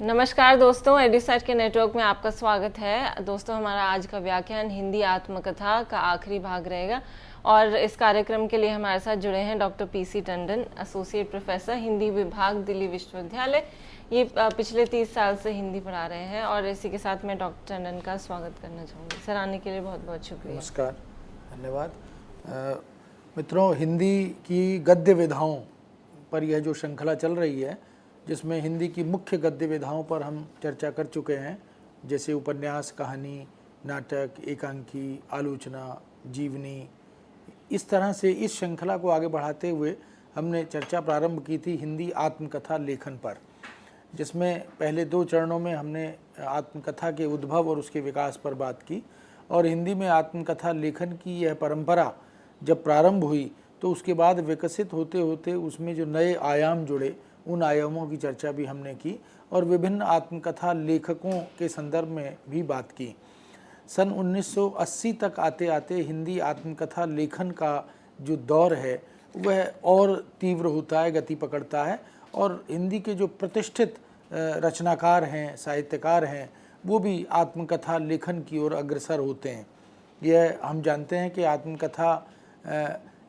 नमस्कार दोस्तों, एडिसाइट के नेटवर्क में आपका स्वागत है। दोस्तों, हमारा आज का व्याख्यान हिंदी आत्मकथा का आखिरी भाग रहेगा और इस कार्यक्रम के लिए हमारे साथ जुड़े हैं doctor PC Tandon, associate professor Hindi विभाग, दिल्ली विश्वविद्यालय। ये पिछले 30 साल से हिंदी पढ़ा रहे हैं और इसी के साथ मैं डॉक्टर टंडन का स्वागत करना चाहूँगी। सर, आने के लिए बहुत बहुत शुक्रिया। नमस्कार, धन्यवाद। मित्रों, हिंदी की गद्य विधाओं पर यह जो श्रृंखला चल रही है, जिसमें हिंदी की मुख्य गद्य विधाओं पर हम चर्चा कर चुके हैं, जैसे उपन्यास, कहानी, नाटक, एकांकी, आलोचना, जीवनी। इस तरह से इस श्रृंखला को आगे बढ़ाते हुए हमने चर्चा प्रारंभ की थी हिंदी आत्मकथा लेखन पर, जिसमें पहले 2 चरणों में हमने आत्मकथा के उद्भव और उसके विकास पर बात की। और हिंदी में आत्मकथा लेखन की यह परंपरा जब प्रारंभ हुई तो उसके बाद विकसित होते होते उसमें जो नए आयाम जुड़े, उन आयामों की चर्चा भी हमने की और विभिन्न आत्मकथा लेखकों के संदर्भ में भी बात की। सन 1980 तक आते आते हिंदी आत्मकथा लेखन का जो दौर है वह और तीव्र होता है, गति पकड़ता है और हिंदी के जो प्रतिष्ठित रचनाकार हैं, साहित्यकार हैं, वो भी आत्मकथा लेखन की ओर अग्रसर होते हैं। यह हम जानते हैं कि आत्मकथा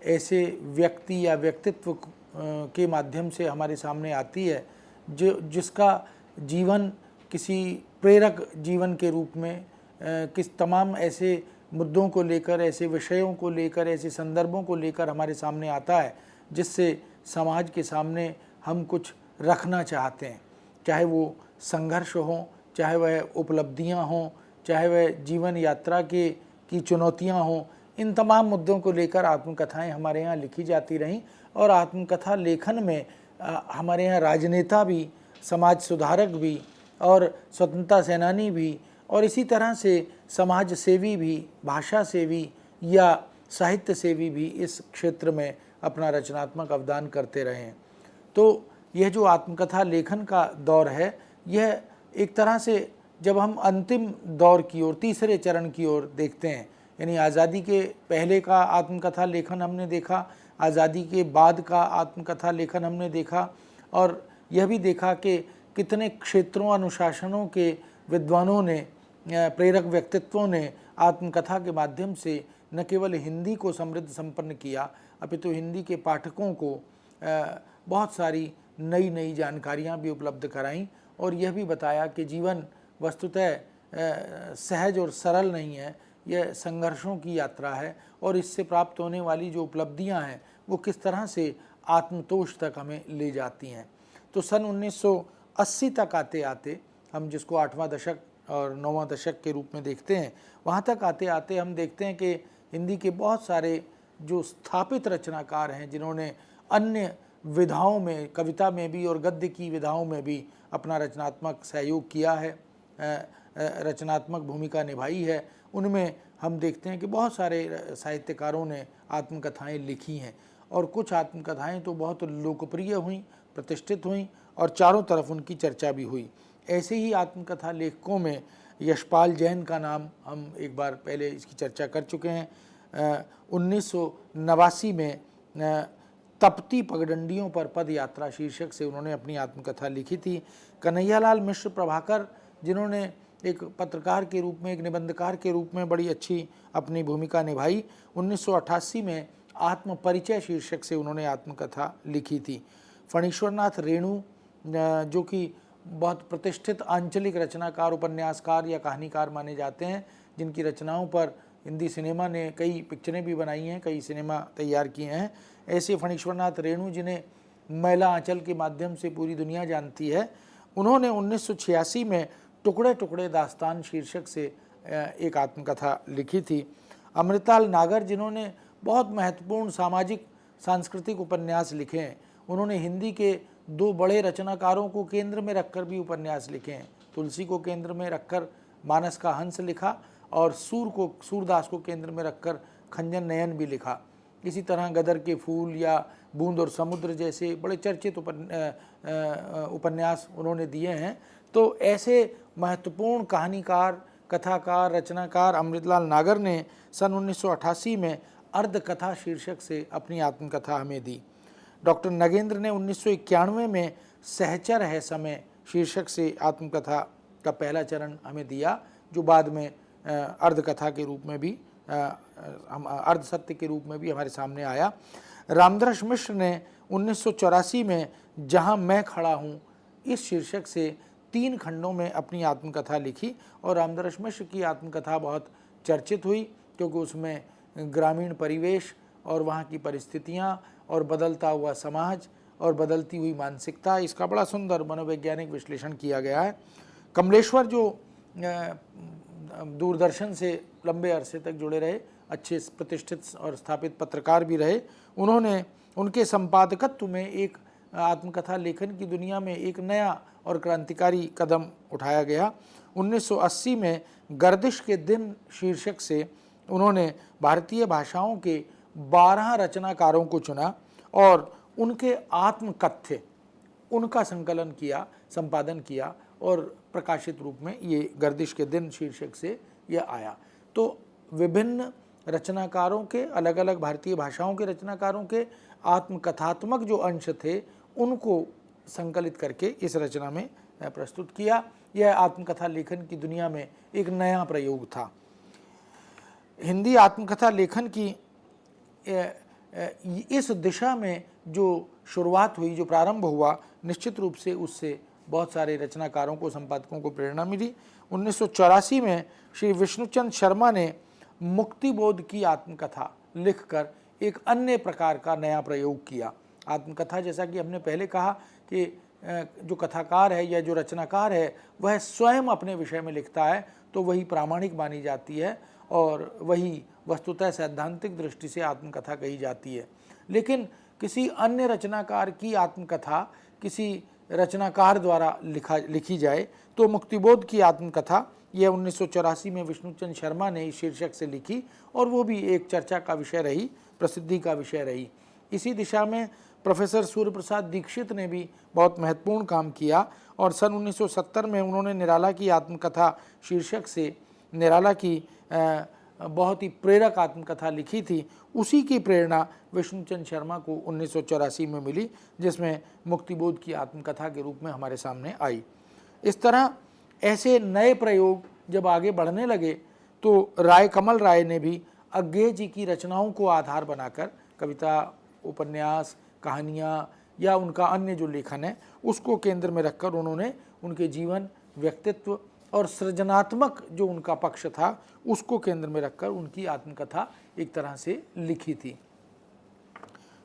ऐसे व्यक्ति या व्यक्तित्व के माध्यम से हमारे सामने आती है जिसका जीवन किसी प्रेरक जीवन के रूप में किस तमाम ऐसे मुद्दों को लेकर, ऐसे विषयों को लेकर, ऐसे संदर्भों को लेकर हमारे सामने आता है जिससे समाज के सामने हम कुछ रखना चाहते हैं, चाहे वो संघर्ष हो, चाहे वह उपलब्धियां हों, चाहे वह जीवन यात्रा की चुनौतियां हों। इन तमाम मुद्दों को लेकर आत्मकथाएं हमारे यहाँ लिखी जाती रहीं और आत्मकथा लेखन में हमारे यहाँ राजनेता भी, समाज सुधारक भी और स्वतंत्रता सेनानी भी और इसी तरह से समाज सेवी भी, भाषा सेवी या साहित्य सेवी भी इस क्षेत्र में अपना रचनात्मक अवदान करते रहे हैं। तो यह जो आत्मकथा लेखन का दौर है, यह एक तरह से जब हम अंतिम दौर की ओर, तीसरे चरण की ओर देखते हैं, यानी आज़ादी के पहले का आत्मकथा लेखन हमने देखा, आज़ादी के बाद का आत्मकथा लेखन हमने देखा और यह भी देखा कि कितने क्षेत्रों, अनुशासनों के विद्वानों ने, प्रेरक व्यक्तित्वों ने आत्मकथा के माध्यम से न केवल हिंदी को समृद्ध संपन्न किया, अपितु हिंदी के पाठकों को बहुत सारी नई नई जानकारियाँ भी उपलब्ध कराईं और यह भी बताया कि जीवन वस्तुतः सहज और सरल नहीं है, यह संघर्षों की यात्रा है और इससे प्राप्त होने वाली जो उपलब्धियां हैं वो किस तरह से आत्मतोष तक हमें ले जाती हैं। तो सन 1980 तक आते आते, हम जिसको 8वां दशक और 9वां दशक के रूप में देखते हैं, वहाँ तक आते आते हम देखते हैं कि हिंदी के बहुत सारे जो स्थापित रचनाकार हैं, जिन्होंने अन्य विधाओं में, कविता में भी और गद्य की विधाओं में भी अपना रचनात्मक सहयोग किया है, रचनात्मक भूमिका निभाई है, उनमें हम देखते हैं कि बहुत सारे साहित्यकारों ने आत्मकथाएं लिखी हैं और कुछ आत्मकथाएं तो बहुत लोकप्रिय हुईं, प्रतिष्ठित हुईं और चारों तरफ उनकी चर्चा भी हुई। ऐसे ही आत्मकथा लेखकों में यशपाल जैन का नाम हम एक बार पहले इसकी चर्चा कर चुके हैं। 1989 में तपती पगडंडियों पर पद यात्रा शीर्षक से उन्होंने अपनी आत्मकथा लिखी थी। कन्हैयालाल मिश्र प्रभाकर, जिन्होंने एक पत्रकार के रूप में, एक निबंधकार के रूप में बड़ी अच्छी अपनी भूमिका निभाई, 1988 में आत्म परिचय शीर्षक से उन्होंने आत्मकथा लिखी थी। फणीश्वरनाथ रेणु, जो कि बहुत प्रतिष्ठित आंचलिक रचनाकार, उपन्यासकार या कहानीकार माने जाते हैं, जिनकी रचनाओं पर हिंदी सिनेमा ने कई पिक्चरें भी बनाई हैं, कई सिनेमा तैयार किए हैं, ऐसे फणीश्वरनाथ रेणु, जिन्हें मैला आंचल के माध्यम से पूरी दुनिया जानती है, उन्होंने 1986 में टुकड़े टुकड़े दास्तान शीर्षक से एक आत्मकथा लिखी थी। अमृतलाल नागर, जिन्होंने बहुत महत्वपूर्ण सामाजिक सांस्कृतिक उपन्यास लिखे हैं, उन्होंने हिंदी के 2 बड़े रचनाकारों को केंद्र में रखकर भी उपन्यास लिखे हैं। तुलसी को केंद्र में रखकर मानस का हंस लिखा और सूरदास को केंद्र में रखकर खंजन नयन भी लिखा। इसी तरह गदर के फूल या बूंद और समुद्र जैसे बड़े चर्चित उपन्यास उन्होंने दिए हैं। तो ऐसे महत्वपूर्ण कहानीकार, कथाकार, रचनाकार अमृतलाल नागर ने सन 1988 में अर्धकथा शीर्षक से अपनी आत्मकथा हमें दी। डॉक्टर नगेंद्र ने 1991 में सहचर है समय शीर्षक से आत्मकथा का पहला चरण हमें दिया, जो बाद में अर्धकथा के रूप में भी अर्ध सत्य के रूप में भी हमारे सामने आया। रामदर्श मिश्र ने 1984 में जहाँ मैं खड़ा हूँ इस शीर्षक से 3 खंडों में अपनी आत्मकथा लिखी, और रामदर्श मिश्र की आत्मकथा बहुत चर्चित हुई क्योंकि उसमें ग्रामीण परिवेश और वहाँ की परिस्थितियाँ और बदलता हुआ समाज और बदलती हुई मानसिकता, इसका बड़ा सुंदर मनोवैज्ञानिक विश्लेषण किया गया है। कमलेश्वर जो दूरदर्शन से लंबे अरसे तक जुड़े रहे, अच्छे प्रतिष्ठित और स्थापित पत्रकार भी रहे, उन्होंने उनके संपादकत्व में एक आत्मकथा लेखन की दुनिया में एक नया और क्रांतिकारी कदम उठाया गया। 1980 में गर्दिश के दिन शीर्षक से उन्होंने भारतीय भाषाओं के 12 रचनाकारों को चुना और उनके आत्मकथ्य उनका संकलन किया, संपादन किया और प्रकाशित रूप में ये गर्दिश के दिन शीर्षक से यह आया। तो विभिन्न रचनाकारों के, अलग अलग भारतीय भाषाओं के रचनाकारों के आत्मकथात्मक जो अंश थे उनको संकलित करके इस रचना में प्रस्तुत किया। यह आत्मकथा लेखन की दुनिया में एक नया प्रयोग था। हिंदी आत्मकथा लेखन की इस दिशा में जो शुरुआत हुई, जो प्रारंभ हुआ, निश्चित रूप से उससे बहुत सारे रचनाकारों को, संपादकों को प्रेरणा मिली। 1984 में श्री विष्णुचंद शर्मा ने मुक्तिबोध की आत्मकथा लिखकर एक अन्य प्रकार का नया प्रयोग किया। आत्मकथा, जैसा कि हमने पहले कहा कि जो कथाकार है या जो रचनाकार है वह स्वयं अपने विषय में लिखता है तो वही प्रामाणिक मानी जाती है और वही वस्तुतः सैद्धांतिक दृष्टि से आत्मकथा कही जाती है। लेकिन किसी अन्य रचनाकार की आत्मकथा किसी रचनाकार द्वारा लिखी जाए तो मुक्तिबोध की आत्मकथा यह 1984 में विष्णुचंद शर्मा ने इस शीर्षक से लिखी और वो भी एक चर्चा का विषय रही, प्रसिद्धि का विषय रही। इसी दिशा में प्रोफेसर सूर्य प्रसाद दीक्षित ने भी बहुत महत्वपूर्ण काम किया और सन 1970 में उन्होंने निराला की आत्मकथा शीर्षक से निराला की बहुत ही प्रेरक आत्मकथा लिखी थी। उसी की प्रेरणा विष्णुचंद शर्मा को 1984 में मिली, जिसमें मुक्तिबोध की आत्मकथा के रूप में हमारे सामने आई। इस तरह ऐसे नए प्रयोग जब आगे बढ़ने लगे तो राय कमल राय ने भी अज्ञेय जी की रचनाओं को आधार बनाकर कविता, उपन्यास, कहानियाँ या उनका अन्य जो लेखन है उसको केंद्र में रखकर उन्होंने उनके जीवन, व्यक्तित्व और सृजनात्मक जो उनका पक्ष था उसको केंद्र में रखकर उनकी आत्मकथा एक तरह से लिखी थी।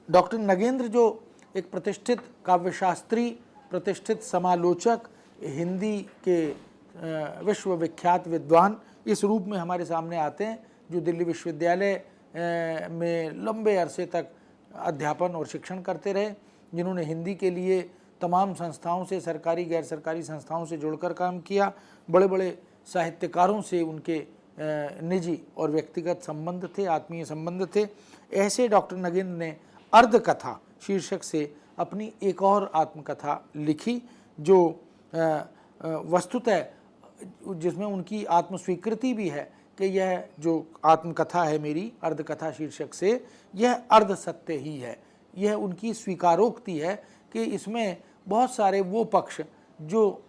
डॉक्टर नगेंद्र जो एक प्रतिष्ठित काव्यशास्त्री, प्रतिष्ठित समालोचक, हिंदी के विश्वविख्यात विद्वान इस रूप में हमारे सामने आते हैं, जो दिल्ली विश्वविद्यालय में लंबे अरसे तक अध्यापन और शिक्षण करते रहे, जिन्होंने हिंदी के लिए तमाम संस्थाओं से, सरकारी गैर सरकारी संस्थाओं से जुड़कर काम किया। बड़े बड़े साहित्यकारों से उनके निजी और व्यक्तिगत संबंध थे, आत्मीय संबंध थे। ऐसे डॉक्टर नगेंद्र ने अर्धकथा शीर्षक से अपनी एक और आत्मकथा लिखी जो वस्तुतः जिसमें उनकी आत्मस्वीकृति भी है कि यह जो आत्मकथा है मेरी अर्धकथा शीर्षक से, यह अर्ध सत्य ही है। यह उनकी स्वीकारोक्ति है कि इसमें बहुत सारे वो पक्ष जो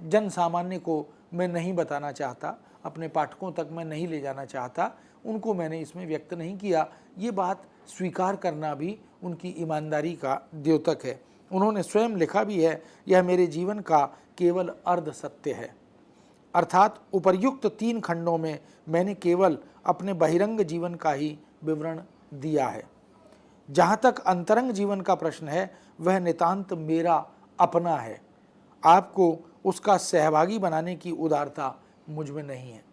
जन सामान्य को मैं नहीं बताना चाहता, अपने पाठकों तक मैं नहीं ले जाना चाहता, उनको मैंने इसमें व्यक्त नहीं किया। ये बात स्वीकार करना भी उनकी ईमानदारी का द्योतक है। उन्होंने स्वयं लिखा भी है, यह मेरे जीवन का केवल अर्ध सत्य है। अर्थात उपर्युक्त 3 खंडों में मैंने केवल अपने बहिरंग जीवन का ही विवरण दिया है। जहाँ तक अंतरंग जीवन का प्रश्न है वह नितांत मेरा अपना है, आपको उसका सहभागी बनाने की उदारता मुझ में नहीं है।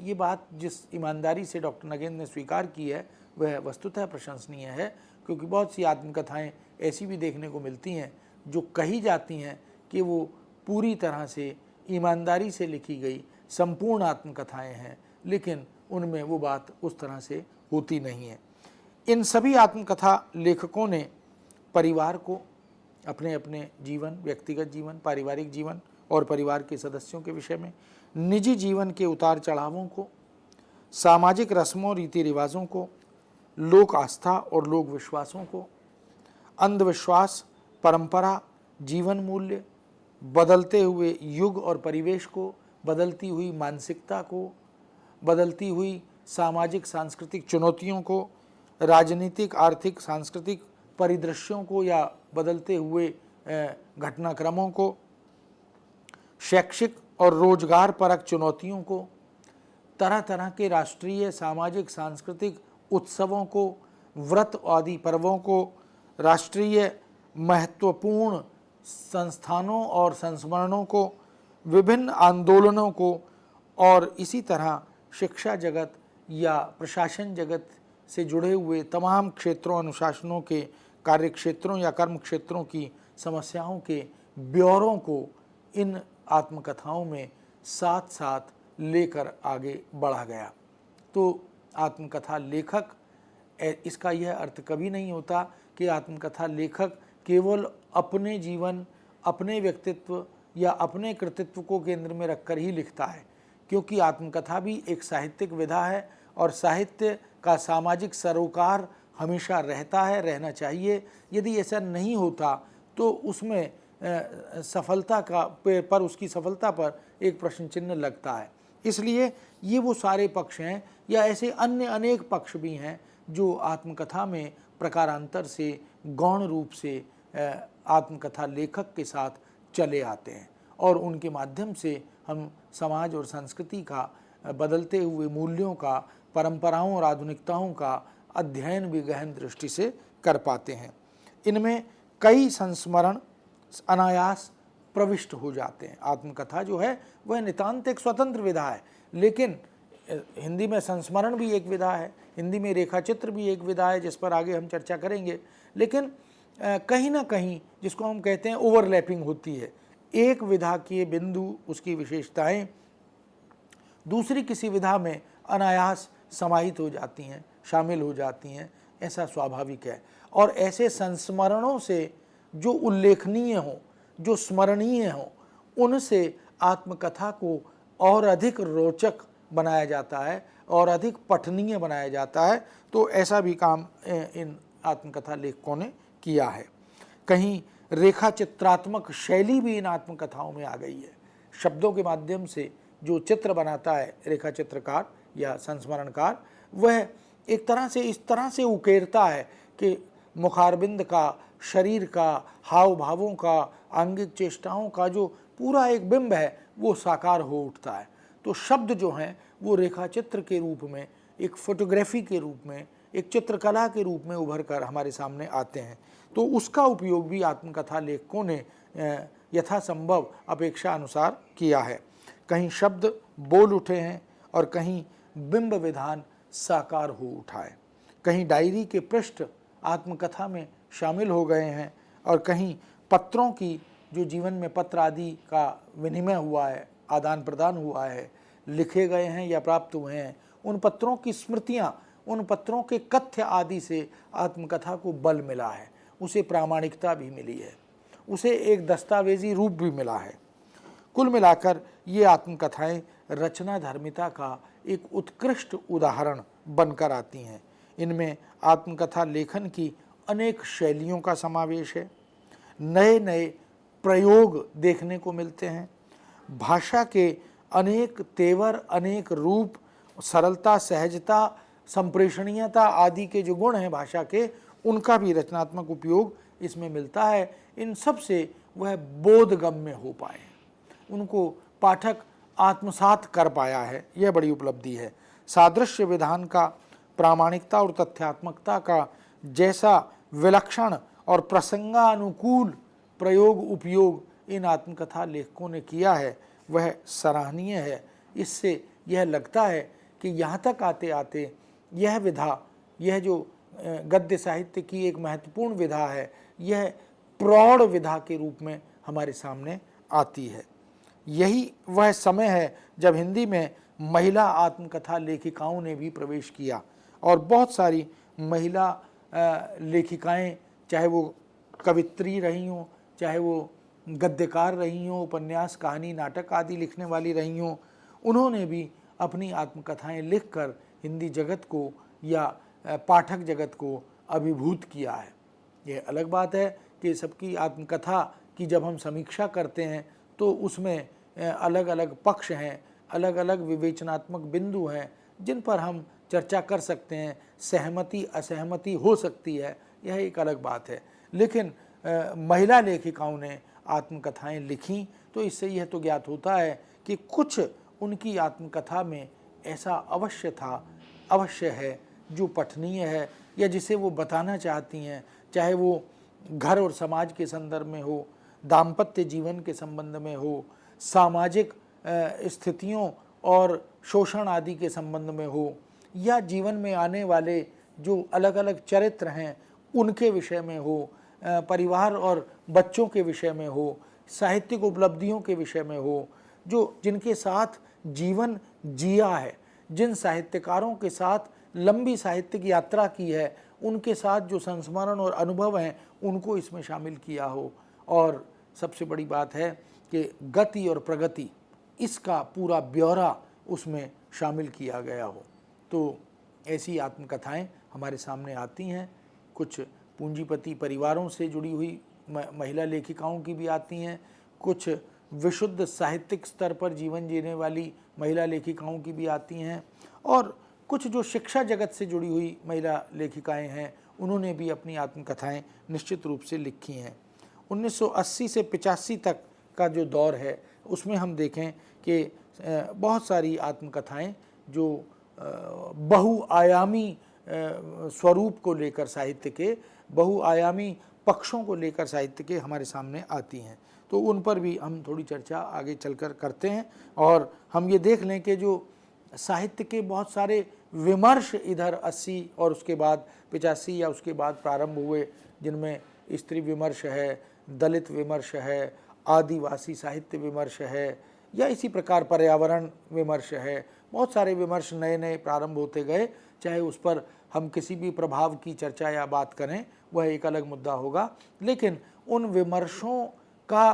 ये बात जिस ईमानदारी से डॉक्टर नगेंद्र ने स्वीकार की है वह वस्तुतः प्रशंसनीय है, क्योंकि बहुत सी आत्मकथाएं ऐसी भी देखने को मिलती हैं जो कही जाती हैं कि वो पूरी तरह से ईमानदारी से लिखी गई संपूर्ण आत्मकथाएं हैं, लेकिन उनमें वो बात उस तरह से होती नहीं है। इन सभी आत्मकथा लेखकों ने परिवार को, अपने अपने जीवन, व्यक्तिगत जीवन, पारिवारिक जीवन और परिवार के सदस्यों के विषय में, निजी जीवन के उतार चढ़ावों को, सामाजिक रस्मों रीति रिवाजों को, लोक आस्था और लोक विश्वासों को, अंधविश्वास, परंपरा, जीवन मूल्य, बदलते हुए युग और परिवेश को, बदलती हुई मानसिकता को, बदलती हुई सामाजिक सांस्कृतिक चुनौतियों को, राजनीतिक आर्थिक सांस्कृतिक परिदृश्यों को या बदलते हुए घटनाक्रमों को, शैक्षिक और रोजगार परक चुनौतियों को, तरह तरह के राष्ट्रीय सामाजिक सांस्कृतिक उत्सवों को, व्रत आदि पर्वों को, राष्ट्रीय महत्वपूर्ण संस्थानों और संस्मरणों को, विभिन्न आंदोलनों को और इसी तरह शिक्षा जगत या प्रशासन जगत से जुड़े हुए तमाम क्षेत्रों अनुशासनों के कार्य क्षेत्रों या कर्म क्षेत्रों की समस्याओं के ब्यौरों को इन आत्मकथाओं में साथ साथ लेकर आगे बढ़ा गया। तो आत्मकथा लेखक, इसका यह अर्थ कभी नहीं होता कि आत्मकथा लेखक केवल अपने जीवन, अपने व्यक्तित्व या अपने कृतित्व को केंद्र में रखकर ही लिखता है, क्योंकि आत्मकथा भी एक साहित्यिक विधा है और साहित्य का सामाजिक सरोकार हमेशा रहता है, रहना चाहिए। यदि ऐसा नहीं होता तो उसमें सफलता का पर उसकी सफलता पर एक प्रश्न चिन्ह लगता है। इसलिए ये वो सारे पक्ष हैं या ऐसे अन्य अनेक पक्ष भी हैं जो आत्मकथा में प्रकारांतर से गौण रूप से आत्मकथा लेखक के साथ चले आते हैं और उनके माध्यम से हम समाज और संस्कृति का बदलते हुए मूल्यों का, परंपराओं और आधुनिकताओं का अध्ययन भी गहन दृष्टि से कर पाते हैं। इनमें कई संस्मरण अनायास प्रविष्ट हो जाते हैं। आत्मकथा जो है वह नितांत एक स्वतंत्र विधा है, लेकिन हिंदी में संस्मरण भी एक विधा है, हिंदी में रेखाचित्र भी एक विधा है जिस पर आगे हम चर्चा करेंगे। लेकिन कहीं ना कहीं जिसको हम कहते हैं ओवरलैपिंग होती है, एक विधा के बिंदु, उसकी विशेषताएं दूसरी किसी विधा में अनायास समाहित हो जाती हैं, शामिल हो जाती हैं, ऐसा स्वाभाविक है। और ऐसे संस्मरणों से जो उल्लेखनीय हों, जो स्मरणीय हों, उनसे आत्मकथा को और अधिक रोचक बनाया जाता है और अधिक पठनीय बनाया जाता है। तो ऐसा भी काम इन आत्मकथा लेखकों ने किया है। कहीं रेखा चित्रात्मक शैली भी इन आत्मकथाओं में आ गई है। शब्दों के माध्यम से जो चित्र बनाता है रेखा चित्रकार या संस्मरणकार, वह एक तरह से इस तरह से उकेरता है कि मुखारबिंद का, शरीर का, हाव भावों का, आंगिक चेष्टाओं का जो पूरा एक बिंब है वो साकार हो उठता है। तो शब्द जो हैं वो रेखा चित्र के रूप में, एक फोटोग्राफी के रूप में, एक चित्रकला के रूप में उभर कर हमारे सामने आते हैं। तो उसका उपयोग भी आत्मकथा लेखकों ने यथासंभव अपेक्षा अनुसार किया है। कहीं शब्द बोल उठे हैं और कहीं बिंब विधान साकार हो उठा है। कहीं डायरी के पृष्ठ आत्मकथा में शामिल हो गए हैं और कहीं पत्रों की, जो जीवन में पत्र आदि का विनिमय हुआ है, आदान प्रदान हुआ है, लिखे गए हैं या प्राप्त हुए हैं, उन पत्रों की स्मृतियाँ, उन पत्रों के कथ्य आदि से आत्मकथा को बल मिला है, उसे प्रामाणिकता भी मिली है, उसे एक दस्तावेजी रूप भी मिला है। कुल मिलाकर ये आत्मकथाएं रचना धर्मिता का एक उत्कृष्ट उदाहरण बनकर आती हैं। इनमें आत्मकथा लेखन की अनेक शैलियों का समावेश है, नए नए प्रयोग देखने को मिलते हैं, भाषा के अनेक तेवर, अनेक रूप, सरलता, सहजता, संप्रेषणीयता आदि के जो गुण हैं भाषा के, उनका भी रचनात्मक उपयोग इसमें मिलता है। इन सब से वह बोधगम्य हो पाए, उनको पाठक आत्मसात कर पाया है, यह बड़ी उपलब्धि है। सादृश्य विधान का, प्रामाणिकता और तथ्यात्मकता का जैसा विलक्षण और प्रसंगानुकूल प्रयोग उपयोग इन आत्मकथा लेखकों ने किया है, वह सराहनीय है। इससे यह लगता है कि यहाँ तक आते आते यह विधा, यह जो गद्य साहित्य की एक महत्वपूर्ण विधा है, यह प्रौढ़ विधा के रूप में हमारे सामने आती है। यही वह समय है जब हिंदी में महिला आत्मकथा लेखिकाओं ने भी प्रवेश किया और बहुत सारी महिला लेखिकाएं, चाहे वो कवित्री रही हों, चाहे वो गद्यकार रही हों, उपन्यास, कहानी, नाटक आदि लिखने वाली रही हों, उन्होंने भी अपनी आत्मकथाएं लिखकर हिंदी जगत को या पाठक जगत को अभिभूत किया है। ये अलग बात है कि सबकी आत्मकथा कि जब हम समीक्षा करते हैं तो उसमें अलग अलग पक्ष हैं, अलग अलग विवेचनात्मक बिंदु हैं जिन पर हम चर्चा कर सकते हैं। सहमति असहमति हो सकती है, यह एक अलग बात है। लेकिन महिला लेखिकाओं ने आत्मकथाएं लिखी तो इससे यह तो ज्ञात होता है कि कुछ उनकी आत्मकथा में ऐसा अवश्य था, अवश्य है, जो पठनीय है या जिसे वो बताना चाहती हैं, चाहे वो घर और समाज के संदर्भ में हो, दाम्पत्य जीवन के संबंध में हो, सामाजिक स्थितियों और शोषण आदि के संबंध में हो, या जीवन में आने वाले जो अलग अलग चरित्र हैं उनके विषय में हो, परिवार और बच्चों के विषय में हो, साहित्यिक उपलब्धियों के विषय में हो, जो जिनके साथ जीवन जिया है, जिन साहित्यकारों के साथ लंबी साहित्यिक यात्रा की है, उनके साथ जो संस्मरण और अनुभव हैं उनको इसमें शामिल किया हो। और सबसे बड़ी बात है कि गति और प्रगति, इसका पूरा ब्यौरा उसमें शामिल किया गया हो। तो ऐसी आत्मकथाएं हमारे सामने आती हैं। कुछ पूंजीपति परिवारों से जुड़ी हुई महिला लेखिकाओं की भी आती हैं, कुछ विशुद्ध साहित्यिक स्तर पर जीवन जीने वाली महिला लेखिकाओं की भी आती हैं, और कुछ जो शिक्षा जगत से जुड़ी हुई महिला लेखिकाएं हैं उन्होंने भी अपनी आत्मकथाएं निश्चित रूप से लिखी हैं। 1980 से 85 तक का जो दौर है उसमें हम देखें कि बहुत सारी आत्मकथाएं जो बहुआयामी स्वरूप को लेकर साहित्य के, बहुआयामी पक्षों को लेकर साहित्य के हमारे सामने आती हैं, तो उन पर भी हम थोड़ी चर्चा आगे चलकर करते हैं। और हम ये देख लें कि जो साहित्य के बहुत सारे विमर्श इधर 80 और उसके बाद 85 या उसके बाद प्रारंभ हुए, जिनमें स्त्री विमर्श है, दलित विमर्श है, आदिवासी साहित्य विमर्श है, या इसी प्रकार पर्यावरण विमर्श है, बहुत सारे विमर्श नए नए प्रारंभ होते गए। चाहे उस पर हम किसी भी प्रभाव की चर्चा या बात करें वह एक अलग मुद्दा होगा, लेकिन उन विमर्शों का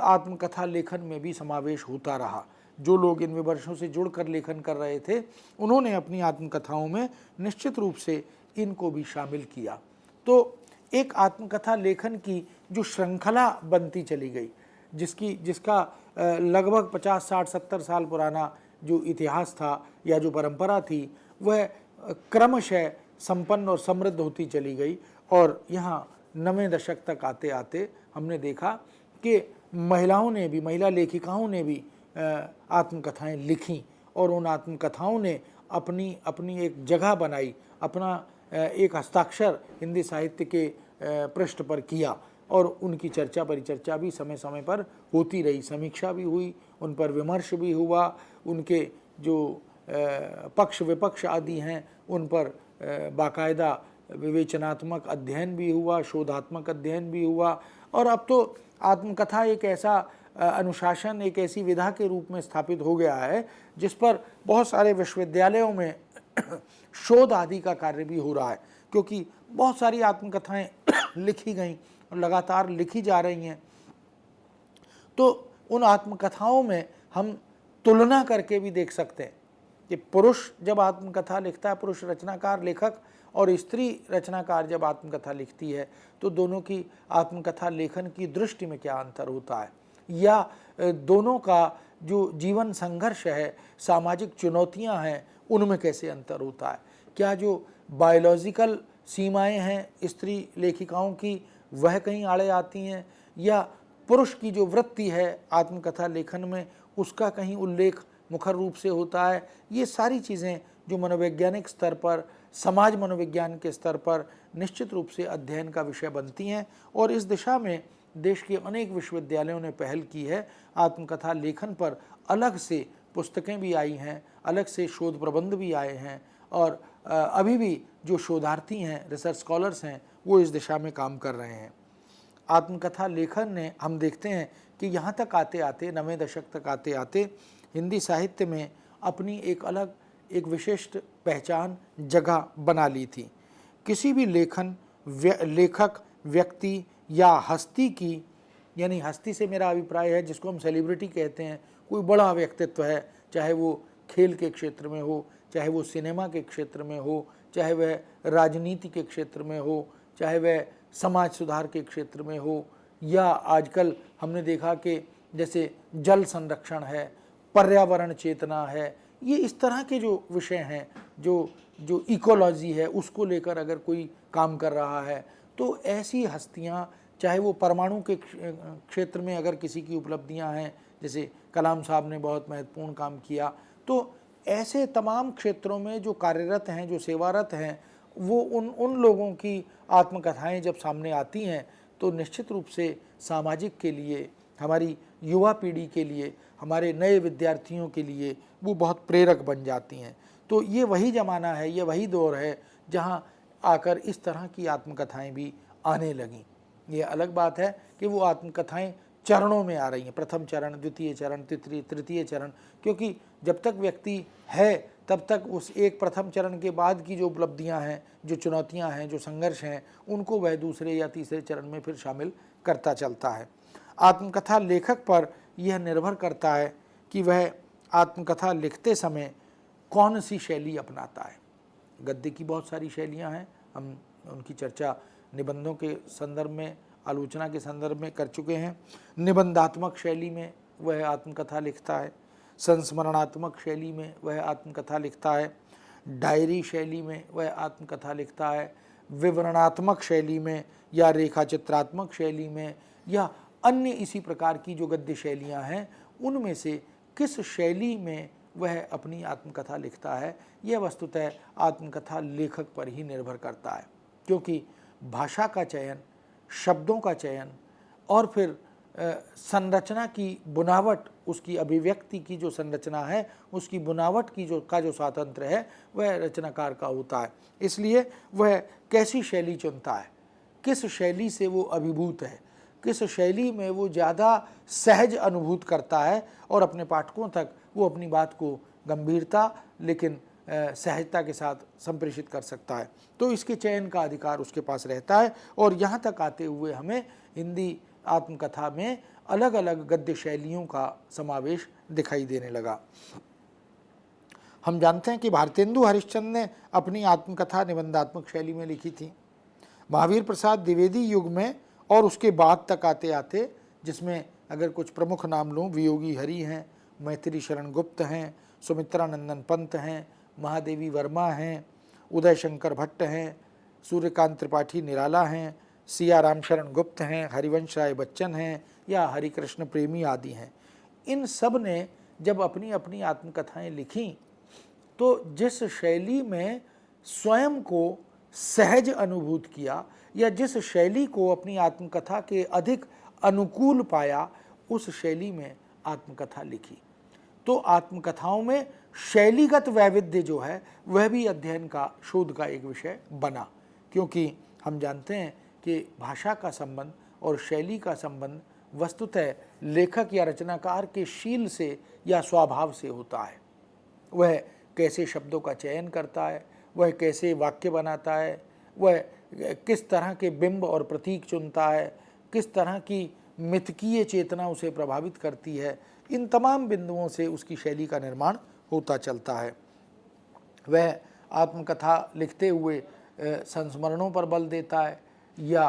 आत्मकथा लेखन में भी समावेश होता रहा। जो लोग इन विमर्शों से जुड़कर लेखन कर रहे थे उन्होंने अपनी आत्मकथाओं में निश्चित रूप से इनको भी शामिल किया। तो एक आत्मकथा लेखन की जो श्रृंखला बनती चली गई, जिसका लगभग 50, 60, 70 साल पुराना जो इतिहास था या जो परंपरा थी, वह क्रमशः संपन्न और समृद्ध होती चली गई। और यहाँ 90 दशक तक आते आते हमने देखा कि महिलाओं ने भी, महिला लेखिकाओं ने भी आत्मकथाएं लिखीं, और उन आत्मकथाओं ने अपनी अपनी एक जगह बनाई, अपना एक हस्ताक्षर हिंदी साहित्य के पृष्ठ पर किया, और उनकी चर्चा परिचर्चा भी समय समय पर होती रही, समीक्षा भी हुई, उन पर विमर्श भी हुआ, उनके जो पक्ष विपक्ष आदि हैं उन पर बाकायदा विवेचनात्मक अध्ययन भी हुआ, शोधात्मक अध्ययन भी हुआ। और अब तो आत्मकथा एक ऐसा अनुशासन, एक ऐसी विधा के रूप में स्थापित हो गया है जिस पर बहुत सारे विश्वविद्यालयों में शोध आदि का कार्य भी हो रहा है, क्योंकि बहुत सारी आत्मकथाएं लिखी गई और लगातार लिखी जा रही हैं। तो उन आत्मकथाओं में हम तुलना करके भी देख सकते हैं कि पुरुष जब आत्मकथा लिखता है, पुरुष रचनाकार लेखक, और स्त्री रचनाकार जब आत्मकथा लिखती है, तो दोनों की आत्मकथा लेखन की दृष्टि में क्या अंतर होता है, या दोनों का जो जीवन संघर्ष है, सामाजिक चुनौतियां हैं, उनमें कैसे अंतर होता है। क्या जो बायोलॉजिकल सीमाएं हैं स्त्री लेखिकाओं की वह कहीं आड़े आती हैं, या पुरुष की जो वृत्ति है आत्मकथा लेखन में उसका कहीं उल्लेख मुखर रूप से होता है। ये सारी चीज़ें जो मनोवैज्ञानिक स्तर पर, समाज मनोविज्ञान के स्तर पर निश्चित रूप से अध्ययन का विषय बनती हैं, और इस दिशा में देश के अनेक विश्वविद्यालयों ने पहल की है। आत्मकथा लेखन पर अलग से पुस्तकें भी आई हैं, अलग से शोध प्रबंध भी आए हैं, और अभी भी जो शोधार्थी हैं, रिसर्च स्कॉलर्स हैं, वो इस दिशा में काम कर रहे हैं। आत्मकथा लेखन ने, हम देखते हैं कि यहाँ तक आते आते, 90 दशक तक आते आते हिंदी साहित्य में अपनी एक अलग, एक विशिष्ट पहचान जगह बना ली थी। किसी भी लेखक, व्यक्ति या हस्ती की, यानी हस्ती से मेरा अभिप्राय है जिसको हम सेलिब्रिटी कहते हैं, कोई बड़ा व्यक्तित्व है, चाहे वो खेल के क्षेत्र में हो, चाहे वो सिनेमा के क्षेत्र में हो, चाहे वह राजनीति के क्षेत्र में हो, चाहे वह समाज सुधार के क्षेत्र में हो, या आजकल हमने देखा कि जैसे जल संरक्षण है, पर्यावरण चेतना है, ये इस तरह के जो विषय हैं, जो इकोलॉजी है, उसको लेकर अगर कोई काम कर रहा है तो ऐसी हस्तियां, चाहे वो परमाणु के क्षेत्र में अगर किसी की उपलब्धियां हैं, जैसे कलाम साहब ने बहुत महत्वपूर्ण काम किया, तो ऐसे तमाम क्षेत्रों में जो कार्यरत हैं, जो सेवारत हैं, वो उन लोगों की आत्मकथाएं जब सामने आती हैं तो निश्चित रूप से सामाजिक के लिए, हमारी युवा पीढ़ी के लिए, हमारे नए विद्यार्थियों के लिए वो बहुत प्रेरक बन जाती हैं। तो ये वही ज़माना है, ये वही दौर है जहाँ आकर इस तरह की आत्मकथाएं भी आने लगीं। ये अलग बात है कि वो आत्मकथाएं चरणों में आ रही हैं, प्रथम चरण, द्वितीय चरण, तृतीय चरण, क्योंकि जब तक व्यक्ति है तब तक उस एक प्रथम चरण के बाद की जो उपलब्धियां हैं, जो चुनौतियां हैं, जो संघर्ष हैं, उनको वह दूसरे या तीसरे चरण में फिर शामिल करता चलता है। आत्मकथा लेखक पर यह निर्भर करता है कि वह आत्मकथा लिखते समय कौन सी शैली अपनाता है। गद्य की बहुत सारी शैलियाँ हैं, हम उनकी चर्चा निबंधों के संदर्भ में, आलोचना के संदर्भ में कर चुके हैं। निबंधात्मक शैली में वह आत्मकथा लिखता है, संस्मरणात्मक शैली में वह आत्मकथा लिखता है, डायरी शैली में वह आत्मकथा लिखता है, विवरणात्मक शैली में या रेखाचित्रात्मक शैली में या अन्य इसी प्रकार की जो गद्य शैलियाँ हैं, उनमें से किस शैली में वह अपनी आत्मकथा लिखता है, यह वस्तुतः आत्मकथा लेखक पर ही निर्भर करता है। क्योंकि भाषा का चयन, शब्दों का चयन और फिर संरचना की बुनावट, उसकी अभिव्यक्ति की जो संरचना है, उसकी बुनावट की जो स्वातंत्र है, वह रचनाकार का होता है। इसलिए वह कैसी शैली चुनता है, किस शैली से वो अभिभूत है, किस शैली में वो ज़्यादा सहज अनुभूत करता है और अपने पाठकों तक वो अपनी बात को गंभीरता लेकिन सहजता के साथ संप्रेषित कर सकता है। तो इसके चयन का अधिकार उसके पास रहता है। और यहाँ तक आते हुए हमें हिंदी आत्मकथा में अलग अलग गद्य शैलियों का समावेश दिखाई देने लगा। हम जानते हैं कि भारतेंदु हरिश्चंद्र ने अपनी आत्मकथा निबंधात्मक शैली में लिखी थी। महावीर प्रसाद द्विवेदी युग में और उसके बाद तक आते आते, जिसमें अगर कुछ प्रमुख नाम लूँ, वियोगी हरि हैं, मैथिली शरण गुप्त हैं, सुमित्रानंदन पंत हैं, महादेवी वर्मा हैं, उदय शंकर भट्ट हैं, सूर्यकांत त्रिपाठी निराला हैं, सिया राम शरण गुप्त हैं, हरिवंश राय बच्चन हैं या हरिकृष्ण प्रेमी आदि हैं। इन सब ने जब अपनी अपनी आत्मकथाएं लिखीं तो जिस शैली में स्वयं को सहज अनुभूत किया या जिस शैली को अपनी आत्मकथा के अधिक अनुकूल पाया, उस शैली में आत्मकथा लिखी। तो आत्मकथाओं में शैलीगत वैविध्य जो है वह भी अध्ययन का, शोध का एक विषय बना, क्योंकि हम जानते हैं कि भाषा का संबंध और शैली का संबंध वस्तुतः लेखक या रचनाकार के शील से या स्वभाव से होता है। वह कैसे शब्दों का चयन करता है, वह कैसे वाक्य बनाता है, वह किस तरह के बिंब और प्रतीक चुनता है, किस तरह की मिथकीय चेतना उसे प्रभावित करती है, इन तमाम बिंदुओं से उसकी शैली का निर्माण होता चलता है। वह आत्मकथा लिखते हुए संस्मरणों पर बल देता है या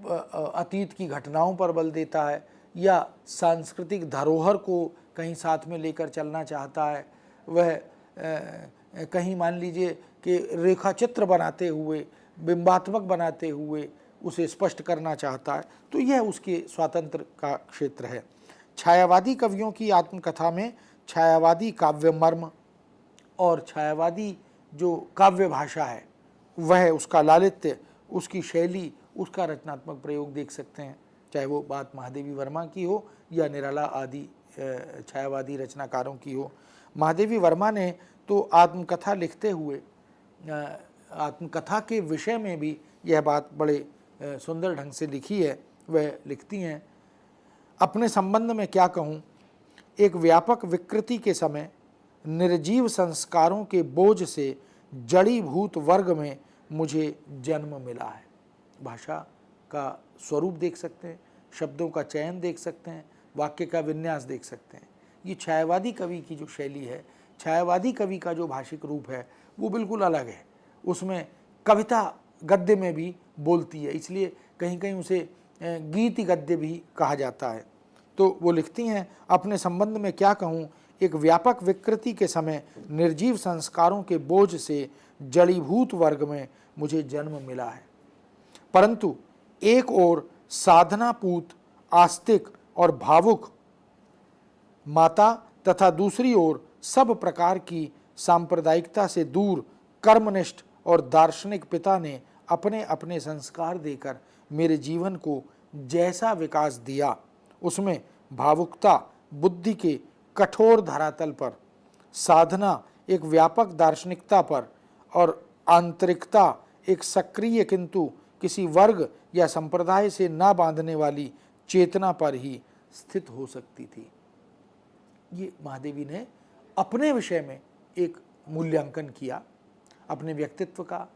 अतीत की घटनाओं पर बल देता है या सांस्कृतिक धरोहर को कहीं साथ में लेकर चलना चाहता है। वह कहीं मान लीजिए कि रेखाचित्र बनाते हुए, बिंबात्मक बनाते हुए उसे स्पष्ट करना चाहता है। तो यह उसके स्वातंत्र का क्षेत्र है। छायावादी कवियों की आत्मकथा में छायावादी काव्य मर्म और छायावादी जो काव्य भाषा है, वह उसका लालित्य, उसकी शैली, उसका रचनात्मक प्रयोग देख सकते हैं। चाहे वो बात महादेवी वर्मा की हो या निराला आदि छायावादी रचनाकारों की हो। महादेवी वर्मा ने तो आत्मकथा लिखते हुए आत्मकथा के विषय में भी यह बात बड़े सुंदर ढंग से लिखी है। वह लिखती हैं, अपने संबंध में क्या कहूँ, एक व्यापक विकृति के समय निर्जीव संस्कारों के बोझ से जड़ीभूत वर्ग में मुझे जन्म मिला है। भाषा का स्वरूप देख सकते हैं, शब्दों का चयन देख सकते हैं, वाक्य का विन्यास देख सकते हैं। ये छायावादी कवि की जो शैली है, छायावादी कवि का जो भाषिक रूप है, वो बिल्कुल अलग है। उसमें कविता गद्य में भी बोलती है, इसलिए कहीं कहीं उसे गीति गद्य भी कहा जाता है। तो वो लिखती हैं, अपने संबंध में क्या कहूँ, एक व्यापक विकृति के समय निर्जीव संस्कारों के बोझ से जड़ीभूत वर्ग में मुझे जन्म मिला है, परंतु एक ओर साधनापूत, आस्तिक और भावुक माता तथा दूसरी ओर सब प्रकार की सांप्रदायिकता से दूर कर्मनिष्ठ और दार्शनिक पिता ने अपने अपने संस्कार देकर मेरे जीवन को जैसा विकास दिया, उसमें भावुकता बुद्धि के कठोर धरातल पर, साधना एक व्यापक दार्शनिकता पर और आंतरिकता एक सक्रिय किंतु किसी वर्ग या संप्रदाय से ना बांधने वाली चेतना पर ही स्थित हो सकती थी। ये महादेवी ने अपने विषय में एक मूल्यांकन किया, अपने व्यक्तित्व का,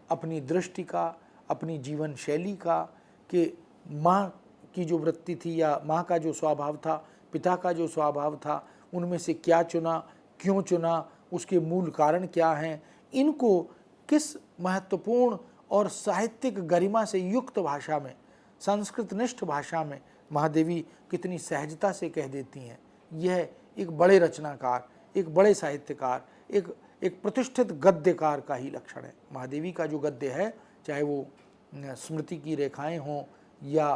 अपनी दृष्टि का, अपनी जीवन शैली का, कि माँ की जो वृत्ति थी या माँ का जो स्वभाव था, पिता का जो स्वभाव था, उनमें से क्या चुना, क्यों चुना, उसके मूल कारण क्या हैं, इनको किस महत्वपूर्ण और साहित्यिक गरिमा से युक्त भाषा में, संस्कृतनिष्ठ भाषा में महादेवी कितनी सहजता से कह देती हैं। यह एक बड़े रचनाकार, एक बड़े साहित्यकार, एक प्रतिष्ठित गद्यकार का ही लक्षण है। महादेवी का जो गद्य है, चाहे वो स्मृति की रेखाएं हों या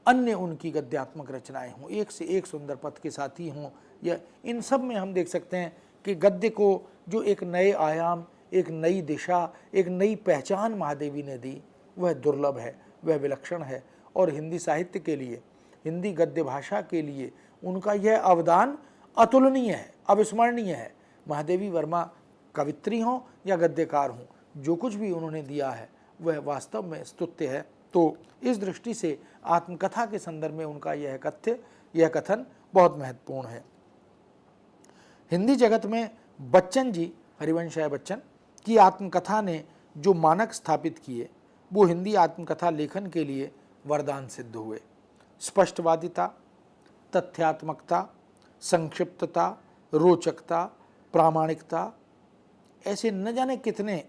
अन्य उनकी गद्यात्मक रचनाएं हों, एक से एक सुंदर पथ के साथी हों, या इन सब में हम देख सकते हैं कि गद्य को जो एक नए आयाम, एक नई दिशा, एक नई पहचान महादेवी ने दी, वह दुर्लभ है, वह विलक्षण है। और हिंदी साहित्य के लिए, हिंदी गद्य भाषा के लिए उनका यह अवदान अतुलनीय है, अविस्मरणीय है। महादेवी वर्मा कवित्री हों या गद्यकार हों, जो कुछ भी उन्होंने दिया है वह वास्तव में स्तुत्य है। तो इस दृष्टि से आत्मकथा के संदर्भ में उनका यह कथन बहुत महत्वपूर्ण है। हिंदी जगत में बच्चन जी, हरिवंश राय बच्चन की आत्मकथा ने जो मानक स्थापित किए, वो हिंदी आत्मकथा लेखन के लिए वरदान सिद्ध हुए। स्पष्टवादिता, तथ्यात्मकता, संक्षिप्तता, रोचकता, प्रामाणिकता, ऐसे न जाने कितने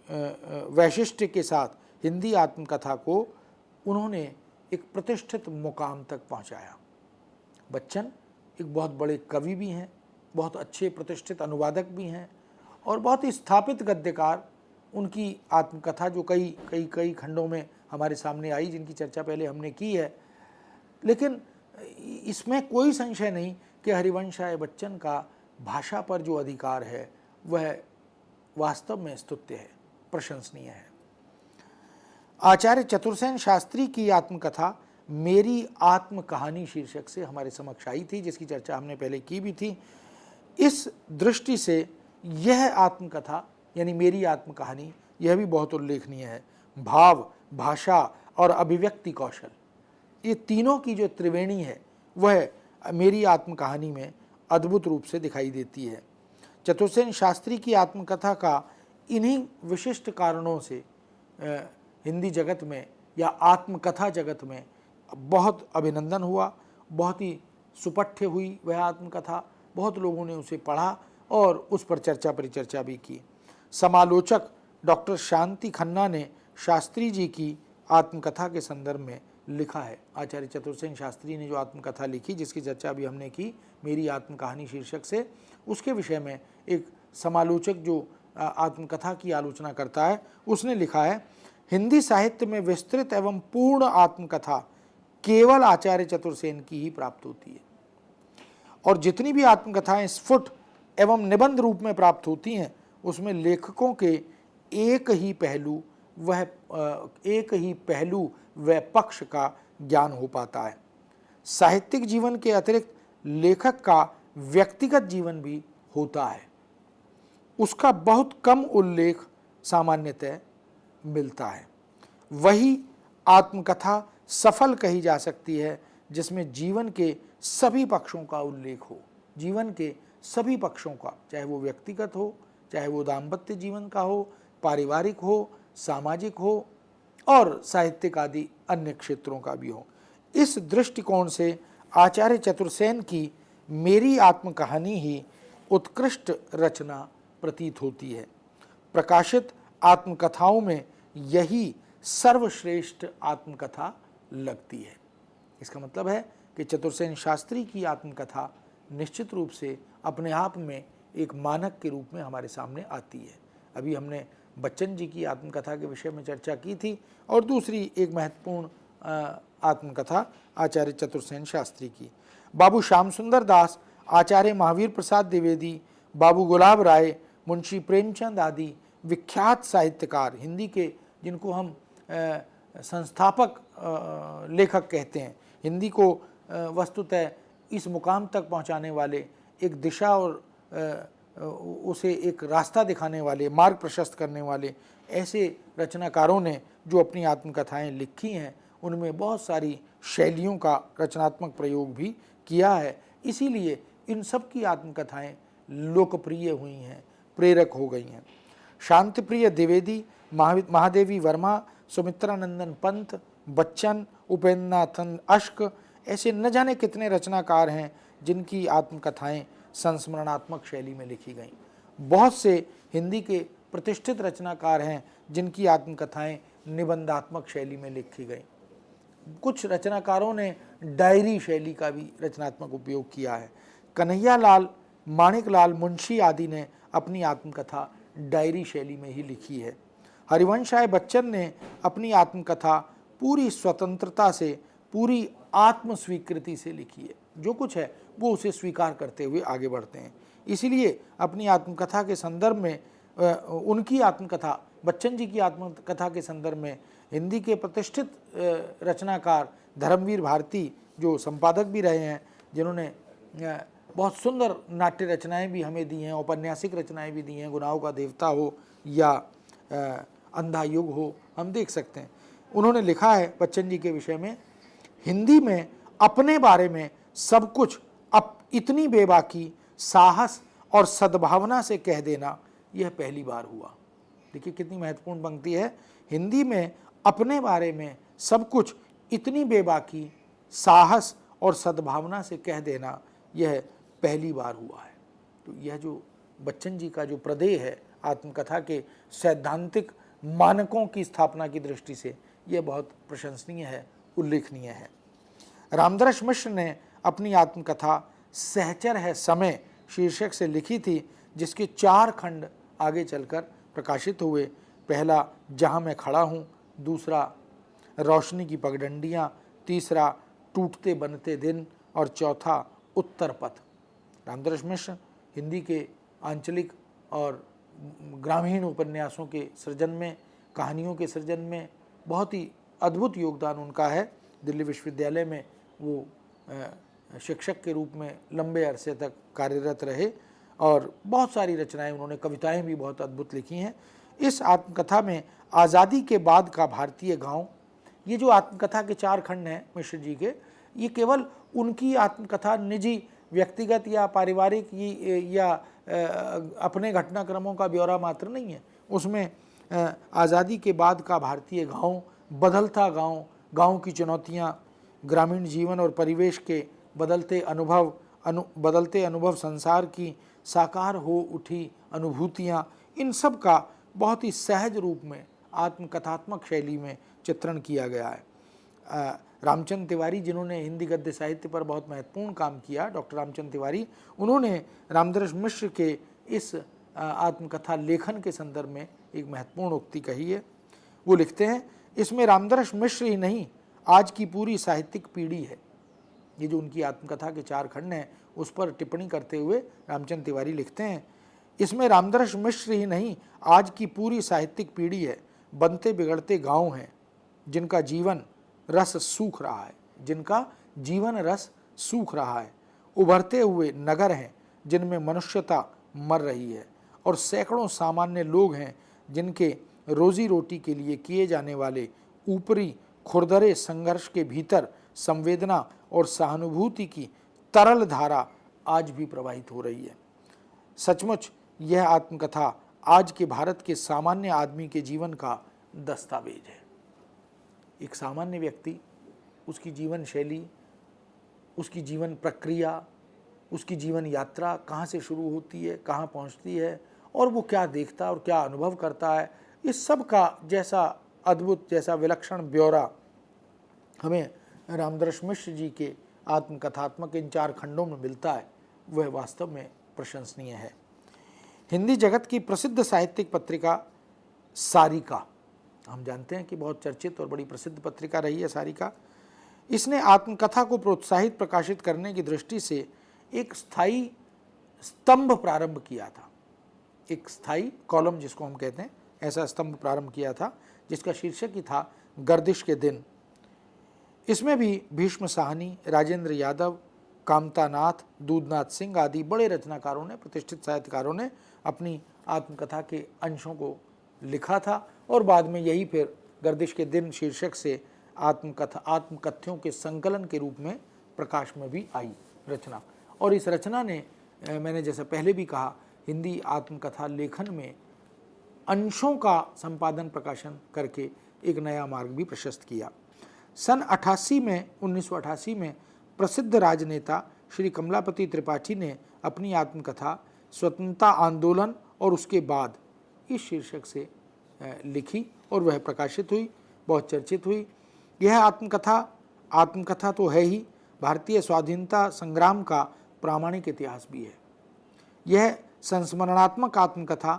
वैशिष्ट्य के साथ हिंदी आत्मकथा को उन्होंने एक प्रतिष्ठित मुकाम तक पहुंचाया। बच्चन एक बहुत बड़े कवि भी हैं, बहुत अच्छे प्रतिष्ठित अनुवादक भी हैं और बहुत ही स्थापित गद्यकार। उनकी आत्मकथा जो कई खंडों में हमारे सामने आई, जिनकी चर्चा पहले हमने की है, लेकिन इसमें कोई संशय नहीं कि हरिवंश राय बच्चन का भाषा पर जो अधिकार है वह वास्तव में स्तुत्य है, प्रशंसनीय है। आचार्य चतुर्सेन शास्त्री की आत्मकथा मेरी आत्म कहानी शीर्षक से हमारे समक्ष आई थी, जिसकी चर्चा हमने पहले की भी थी। इस दृष्टि से यह आत्मकथा यानी मेरी आत्म कहानी, यह भी बहुत उल्लेखनीय है। भाव, भाषा और अभिव्यक्ति कौशल, ये तीनों की जो त्रिवेणी है वह मेरी आत्म कहानी में अद्भुत रूप से दिखाई देती है। चतुर्सेन शास्त्री की आत्मकथा का इन्हीं विशिष्ट कारणों से हिंदी जगत में या आत्मकथा जगत में बहुत अभिनंदन हुआ, बहुत ही सुपठ्य हुई वह आत्मकथा, बहुत लोगों ने उसे पढ़ा और उस पर चर्चा परिचर्चा भी की। समालोचक डॉक्टर शांति खन्ना ने शास्त्री जी की आत्मकथा के संदर्भ में लिखा है। आचार्य चतुर्सेन शास्त्री ने जो आत्मकथा लिखी, जिसकी चर्चा भी हमने की मेरी आत्मकहानी शीर्षक से, उसके विषय में एक समालोचक जो आत्मकथा की आलोचना करता है, उसने लिखा है, हिंदी साहित्य में विस्तृत एवं पूर्ण आत्मकथा केवल आचार्य चतुर्सेन की ही प्राप्त होती है, और जितनी भी आत्मकथाएं स्फुट एवं निबंध रूप में प्राप्त होती हैं, उसमें लेखकों के एक ही पहलू व पक्ष का ज्ञान हो पाता है। साहित्यिक जीवन के अतिरिक्त लेखक का व्यक्तिगत जीवन भी होता है, उसका बहुत कम उल्लेख सामान्यतः मिलता है। वही आत्मकथा सफल कही जा सकती है जिसमें जीवन के सभी पक्षों का उल्लेख हो, जीवन के सभी पक्षों का, चाहे वो व्यक्तिगत हो, चाहे वो दाम्पत्य जीवन का हो, पारिवारिक हो, सामाजिक हो और साहित्यिक आदि अन्य क्षेत्रों का भी हो। इस दृष्टिकोण से आचार्य चतुर्सेन की मेरी आत्मकहानी ही उत्कृष्ट रचना प्रतीत होती है। प्रकाशित आत्मकथाओं में यही सर्वश्रेष्ठ आत्मकथा लगती है। इसका मतलब है कि चतुर्सेन शास्त्री की आत्मकथा निश्चित रूप से अपने आप में एक मानक के रूप में हमारे सामने आती है। अभी हमने बच्चन जी की आत्मकथा के विषय में चर्चा की थी और दूसरी एक महत्वपूर्ण आत्मकथा आचार्य चतुर्सेन शास्त्री की। बाबू श्याम सुंदर दास, आचार्य महावीर प्रसाद द्विवेदी, बाबू गुलाब राय, मुंशी प्रेमचंद आदि विख्यात साहित्यकार, हिंदी के जिनको हम संस्थापक लेखक कहते हैं, हिंदी को वस्तुतः इस मुकाम तक पहुंचाने वाले, एक दिशा और उसे एक रास्ता दिखाने वाले, मार्ग प्रशस्त करने वाले ऐसे रचनाकारों ने जो अपनी आत्मकथाएं लिखी हैं, उनमें बहुत सारी शैलियों का रचनात्मक प्रयोग भी किया है। इसीलिए इन सब की आत्मकथाएं लोकप्रिय हुई हैं, प्रेरक हो गई हैं। शांतिप्रिय द्विवेदी, महादेवी वर्मा, सुमित्रानंदन पंत, बच्चन, उपेंद्रनाथन अश्क, ऐसे न जाने कितने रचनाकार हैं जिनकी आत्मकथाएं संस्मरणात्मक शैली में लिखी गईं। बहुत से हिंदी के प्रतिष्ठित रचनाकार हैं जिनकी आत्मकथाएं निबंधात्मक शैली में लिखी गईं। कुछ रचनाकारों ने डायरी शैली का भी रचनात्मक उपयोग किया है। कन्हैया लाल, माणिक लाल मुंशी आदि ने अपनी आत्मकथा डायरी शैली में ही लिखी है। हरिवंश राय बच्चन ने अपनी आत्मकथा पूरी स्वतंत्रता से, पूरी आत्म स्वीकृति से लिखी है। जो कुछ है वो उसे स्वीकार करते हुए आगे बढ़ते हैं। इसीलिए अपनी आत्मकथा के संदर्भ में उनकी आत्मकथा, बच्चन जी की आत्मकथा के संदर्भ में हिंदी के प्रतिष्ठित रचनाकार धर्मवीर भारती, जो संपादक भी रहे हैं, जिन्होंने बहुत सुंदर नाट्य रचनाएं भी हमें दी हैं, औपन्यासिक रचनाएं भी दी हैं, गुनाहों का देवता हो या अंधा युग हो, हम देख सकते हैं। उन्होंने लिखा है बच्चन जी के विषय में, हिंदी में अपने बारे में सब कुछ इतनी बेबाकी, साहस और सद्भावना से कह देना यह पहली बार हुआ। देखिए कितनी महत्वपूर्ण पंक्ति है। हिंदी में अपने बारे में सब कुछ इतनी बेबाकी, साहस और सद्भावना से कह देना यह पहली बार हुआ है। तो यह जो बच्चन जी का जो प्रदेय है आत्मकथा के सैद्धांतिक मानकों की स्थापना की दृष्टि से, यह बहुत प्रशंसनीय है, उल्लेखनीय है। रामदर्श मिश्र ने अपनी आत्मकथा सहचर है समय शीर्षक से लिखी थी, जिसके 4 खंड आगे चलकर प्रकाशित हुए। पहला जहाँ मैं खड़ा हूँ, दूसरा रोशनी की पगडंडियाँ, तीसरा टूटते बनते दिन और चौथा उत्तर पथ। रामदर्श मिश्र हिंदी के आंचलिक और ग्रामीण उपन्यासों के सृजन में, कहानियों के सृजन में बहुत ही अद्भुत योगदान उनका है। दिल्ली विश्वविद्यालय में वो शिक्षक के रूप में लंबे अरसे तक कार्यरत रहे और बहुत सारी रचनाएं उन्होंने, कविताएं भी बहुत अद्भुत लिखी हैं। इस आत्मकथा में आज़ादी के बाद का भारतीय गांव, ये जो आत्मकथा के 4 खंड हैं मिश्र जी के, ये केवल उनकी आत्मकथा निजी, व्यक्तिगत या पारिवारिक या अपने घटनाक्रमों का ब्यौरा मात्र नहीं है। उसमें आज़ादी के बाद का भारतीय गांव, बदलता गांव, गांव की चुनौतियाँ, ग्रामीण जीवन और परिवेश के बदलते अनुभव, संसार की साकार हो उठी अनुभूतियाँ, इन सब का बहुत ही सहज रूप में आत्मकथात्मक शैली में चित्रण किया गया है। रामचंद्र तिवारी, जिन्होंने हिंदी गद्य साहित्य पर बहुत महत्वपूर्ण काम किया, डॉक्टर रामचंद्र तिवारी, उन्होंने रामदर्श मिश्र के इस आत्मकथा लेखन के संदर्भ में एक महत्वपूर्ण उक्ति कही है। वो लिखते हैं, इसमें रामदर्श मिश्र ही नहीं, आज की पूरी साहित्यिक पीढ़ी है। ये जो उनकी आत्मकथा के 4 खंड हैं, उस पर टिप्पणी करते हुए रामचंद्र तिवारी लिखते हैं, इसमें रामदर्श मिश्र ही नहीं, आज की पूरी साहित्यिक पीढ़ी है। बनते बिगड़ते गांव हैं जिनका जीवन रस सूख रहा है, जिनका जीवन रस सूख रहा है। उभरते हुए नगर हैं जिनमें मनुष्यता मर रही है, और सैकड़ों सामान्य लोग हैं जिनके रोजी रोटी के लिए किए जाने वाले ऊपरी खुरदरे संघर्ष के भीतर संवेदना और सहानुभूति की तरल धारा आज भी प्रवाहित हो रही है। सचमुच यह आत्मकथा आज के भारत के सामान्य आदमी के जीवन का दस्तावेज है। एक सामान्य व्यक्ति, उसकी जीवन शैली, उसकी जीवन प्रक्रिया, उसकी जीवन यात्रा कहाँ से शुरू होती है, कहाँ पहुँचती है, और वो क्या देखता और क्या अनुभव करता है, इस सब का जैसा अद्भुत, जैसा विलक्षण ब्यौरा हमें रामदर्श मिश्र जी के आत्मकथात्मक इन 4 खंडों में मिलता है वह वास्तव में प्रशंसनीय है। हिंदी जगत की प्रसिद्ध साहित्यिक पत्रिका सारिका, हम जानते हैं कि बहुत चर्चित और बड़ी प्रसिद्ध पत्रिका रही है सारिका। इसने आत्मकथा को प्रोत्साहित प्रकाशित करने की दृष्टि से एक स्थायी स्तंभ प्रारंभ किया था, एक स्थायी कॉलम जिसको हम कहते हैं, ऐसा स्तंभ प्रारंभ किया था जिसका शीर्षक ही था गर्दिश के दिन। इसमें भी भीष्म साहनी, राजेंद्र यादव, कामता नाथ, दूधनाथ सिंह आदि बड़े रचनाकारों ने, प्रतिष्ठित साहित्यकारों ने अपनी आत्मकथा के अंशों को लिखा था और बाद में यही फिर गर्दिश के दिन शीर्षक से आत्मकथ्यों के संकलन के रूप में प्रकाश में भी आई रचना। और इस रचना ने, मैंने जैसा पहले भी कहा, हिंदी आत्मकथा लेखन में अंशों का संपादन प्रकाशन करके एक नया मार्ग भी प्रशस्त किया। सन 1988 में प्रसिद्ध राजनेता श्री कमलापति त्रिपाठी ने अपनी आत्मकथा स्वतंत्रता आंदोलन और उसके बाद इस शीर्षक से लिखी और वह प्रकाशित हुई, बहुत चर्चित हुई। यह आत्मकथा तो है ही, भारतीय स्वाधीनता संग्राम का प्रामाणिक इतिहास भी है। यह संस्मरणात्मक आत्मकथा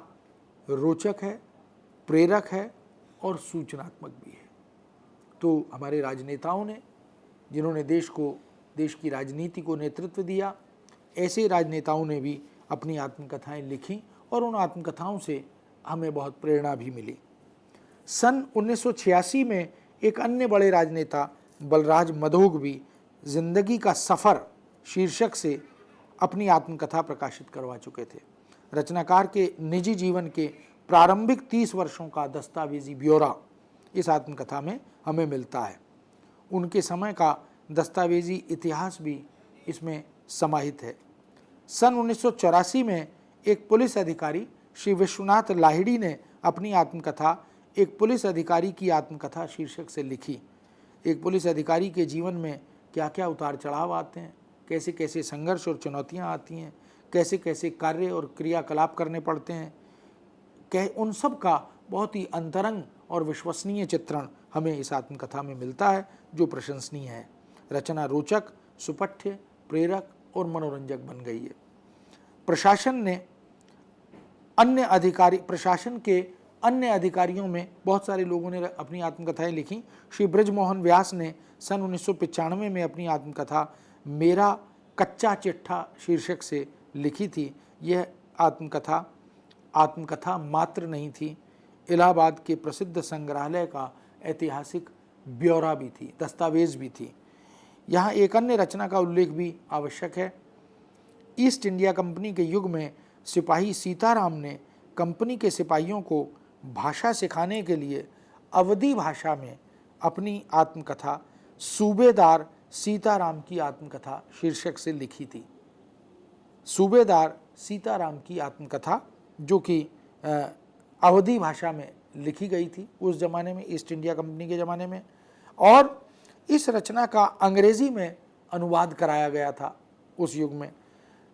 रोचक है, प्रेरक है और सूचनात्मक भी है। तो हमारे राजनेताओं ने, जिन्होंने देश की राजनीति को नेतृत्व दिया, ऐसे राजनेताओं ने भी अपनी आत्मकथाएं लिखी और उन आत्मकथाओं से हमें बहुत प्रेरणा भी मिली। सन 1986 में एक अन्य बड़े राजनेता बलराज मधोग भी जिंदगी का सफ़र शीर्षक से अपनी आत्मकथा प्रकाशित करवा चुके थे। रचनाकार के निजी जीवन के प्रारंभिक 30 वर्षों का दस्तावेजी ब्यौरा इस आत्मकथा में हमें मिलता है। उनके समय का दस्तावेजी इतिहास भी इसमें समाहित है। सन 1984 में एक पुलिस अधिकारी श्री विश्वनाथ लाहिड़ी ने अपनी आत्मकथा एक पुलिस अधिकारी की आत्मकथा शीर्षक से लिखी। एक पुलिस अधिकारी के जीवन में क्या क्या उतार चढ़ाव आते हैं, कैसे कैसे संघर्ष और चुनौतियां आती हैं, कैसे कैसे कार्य और क्रियाकलाप करने पड़ते हैं, उन सब का बहुत ही अंतरंग और विश्वसनीय चित्रण हमें इस आत्मकथा में मिलता है, जो प्रशंसनीय है। रचना रोचक, सुपठ्य, प्रेरक और मनोरंजक बन गई है। प्रशासन के अन्य अधिकारियों में बहुत सारे लोगों ने अपनी आत्मकथाएं लिखी। श्री ब्रजमोहन व्यास ने सन 1995 में अपनी आत्मकथा मेरा कच्चा चिट्ठा शीर्षक से लिखी थी। यह आत्मकथा मात्र नहीं थी, इलाहाबाद के प्रसिद्ध संग्रहालय का ऐतिहासिक ब्यौरा भी थी, दस्तावेज भी थी। यहाँ एक अन्य रचना का उल्लेख भी आवश्यक है। ईस्ट इंडिया कंपनी के युग में सिपाही सीताराम ने कंपनी के सिपाहियों को भाषा सिखाने के लिए अवधी भाषा में अपनी आत्मकथा सूबेदार सीताराम की आत्मकथा शीर्षक से लिखी थी। सूबेदार सीताराम की आत्मकथा जो कि अवधी भाषा में लिखी गई थी उस ज़माने में, ईस्ट इंडिया कंपनी के ज़माने में, और इस रचना का अंग्रेज़ी में अनुवाद कराया गया था उस युग में।